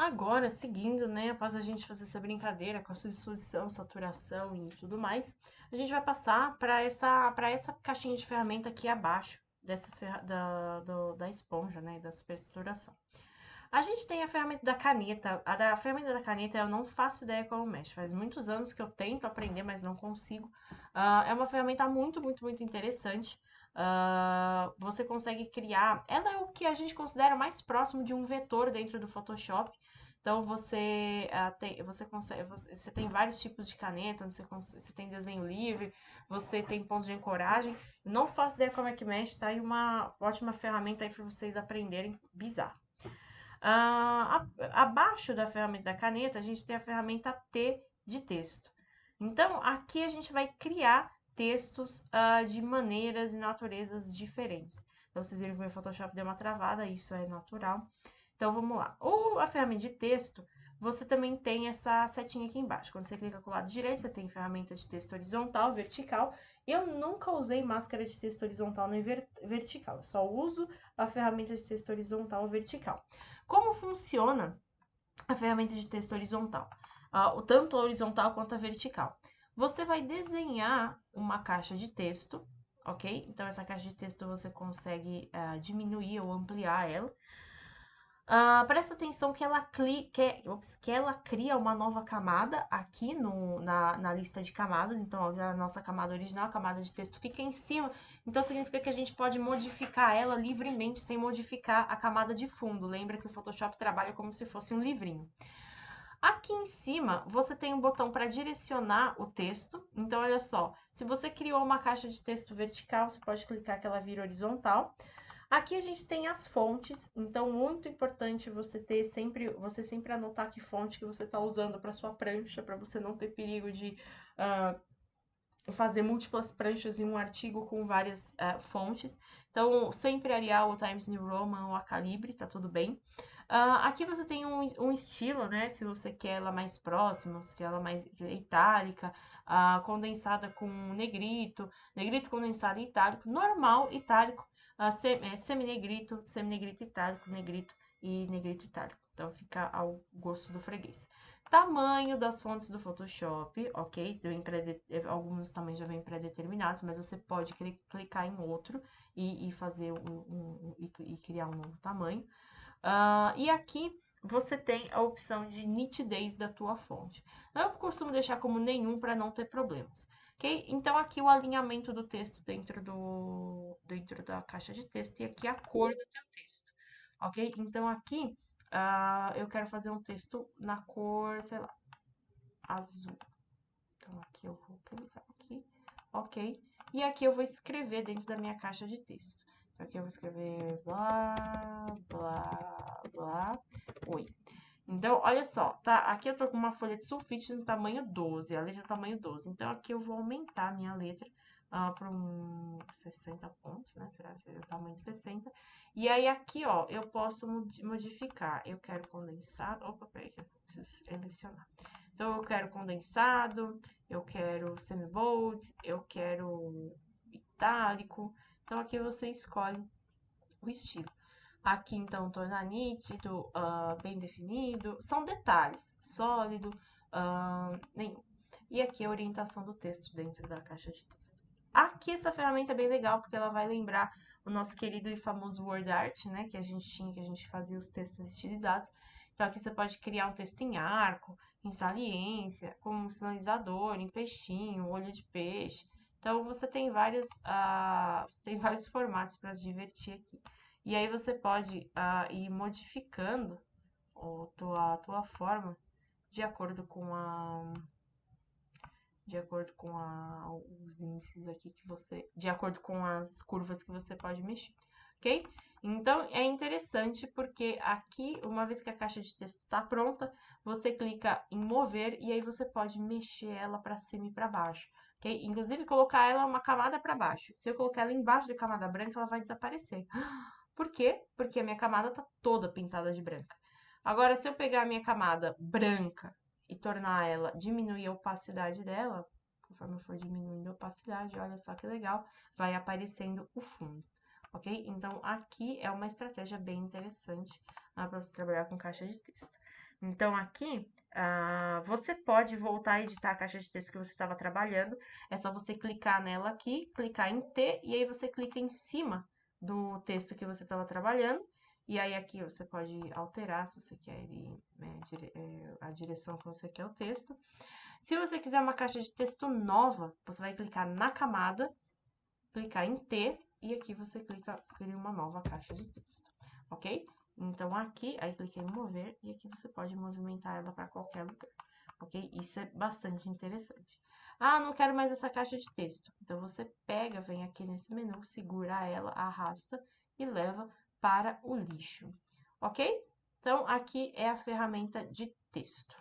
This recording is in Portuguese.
Agora, seguindo, né, após a gente fazer essa brincadeira com a subexposição, saturação e tudo mais, a gente vai passar para essa caixinha de ferramenta aqui abaixo da esponja, né, da supersaturação. A gente tem a ferramenta da caneta. A ferramenta da caneta eu não faço ideia como mexe. Faz muitos anos que eu tento aprender, mas não consigo. É uma ferramenta muito, muito, muito interessante. Você consegue criar. Ela é o que a gente considera mais próximo de um vetor dentro do Photoshop. Então você tem vários tipos de caneta, você tem desenho livre, você tem pontos de ancoragem. Não faço ideia como é que mexe, tá aí uma ótima ferramenta aí para vocês aprenderem bizarro. Abaixo da ferramenta da caneta, a gente tem a ferramenta T de texto. Então, aqui a gente vai criar textos de maneiras e naturezas diferentes. Então, vocês viram que o meu Photoshop deu uma travada, isso é natural. Então, vamos lá. A ferramenta de texto, você também tem essa setinha aqui embaixo. Quando você clica com o lado direito, você tem ferramenta de texto horizontal, vertical. Eu nunca usei máscara de texto horizontal nem vertical. Eu só uso a ferramenta de texto horizontal ou vertical. Como funciona a ferramenta de texto horizontal? Tanto a horizontal quanto a vertical. Você vai desenhar uma caixa de texto, ok? Então, essa caixa de texto você consegue diminuir ou ampliar ela. Presta atenção que ela cria uma nova camada aqui na lista de camadas. Então, a nossa camada original, a camada de texto, fica em cima. Então, significa que a gente pode modificar ela livremente, sem modificar a camada de fundo. Lembra que o Photoshop trabalha como se fosse um livrinho. Aqui em cima, você tem um botão para direcionar o texto. Então, olha só, se você criou uma caixa de texto vertical, você pode clicar que ela vira horizontal. Aqui a gente tem as fontes, então muito importante você sempre anotar que fonte que você está usando para sua prancha, para você não ter perigo de fazer múltiplas pranchas em um artigo com várias fontes. Então, sempre Arial, ou Times New Roman ou a Calibre, tá tudo bem. Aqui você tem um estilo, né? Se você quer ela mais próxima, se quer ela mais itálica, condensada com negrito, negrito condensado e itálico, normal, itálico, semi-negrito, semi-negrito itálico, negrito e negrito itálico. Então fica ao gosto do freguês. Tamanho das fontes do Photoshop, ok? Alguns tamanhos já vêm pré-determinados, mas você pode clicar em outro e fazer e criar um novo tamanho. E aqui você tem a opção de nitidez da tua fonte. Eu costumo deixar como nenhum para não ter problemas. Ok? Então aqui o alinhamento do texto dentro da caixa de texto e aqui a cor do teu texto. Ok? Então aqui eu quero fazer um texto na cor, sei lá, azul. Então aqui eu vou clicar aqui, ok. E aqui eu vou escrever dentro da minha caixa de texto. Então aqui eu vou escrever blá, blá, blá, oi. Então, olha só, tá? Aqui eu tô com uma folha de sulfite no tamanho 12, a letra tamanho 12. Então, aqui eu vou aumentar a minha letra para um 60 pontos, né? Será que o tamanho de 60? E aí, aqui, ó, eu posso modificar. Eu quero condensado. Opa, peraí, que eu preciso selecionar. Então, eu quero condensado, eu quero semi-bold, eu quero itálico. Então, aqui você escolhe o estilo. Aqui, então, tornar nítido, bem definido. São detalhes, sólido, nenhum. E aqui a orientação do texto dentro da caixa de texto. Aqui essa ferramenta é bem legal, porque ela vai lembrar o nosso querido e famoso Word Art, né? Que a gente tinha, que a gente fazia os textos estilizados. Então aqui você pode criar um texto em arco, em saliência, com um sinalizador, em peixinho, olho de peixe. Então você tem vários formatos para se divertir aqui. E aí você pode ir modificando a tua forma de acordo com os índices aqui que você, de acordo com as curvas que você pode mexer, ok? Então é interessante porque aqui, uma vez que a caixa de texto está pronta, você clica em mover e aí você pode mexer ela para cima e para baixo, ok? Inclusive colocar ela uma camada para baixo. Se eu colocar ela embaixo da camada branca, ela vai desaparecer. Por quê? Porque a minha camada está toda pintada de branca. Agora, se eu pegar a minha camada branca e tornar ela, diminuir a opacidade dela, conforme eu for diminuindo a opacidade, olha só que legal, vai aparecendo o fundo, ok? Então, aqui é uma estratégia bem interessante para você trabalhar com caixa de texto. Então, aqui, você pode voltar a editar a caixa de texto que você estava trabalhando. É só você clicar nela aqui, clicar em T, e aí você clica em cima do texto que você estava trabalhando. E aí, aqui você pode alterar se você quer a direção que você quer o texto. Se você quiser uma caixa de texto nova, você vai clicar na camada, clicar em T, e aqui você clica em uma nova caixa de texto, ok? Então, aqui, aí cliquei em mover, e aqui você pode movimentar ela para qualquer lugar, ok? Isso é bastante interessante. Ah, não quero mais essa caixa de texto. Então, você pega, vem aqui nesse menu, segura ela, arrasta e leva para o lixo, ok? Então, aqui é a ferramenta de texto.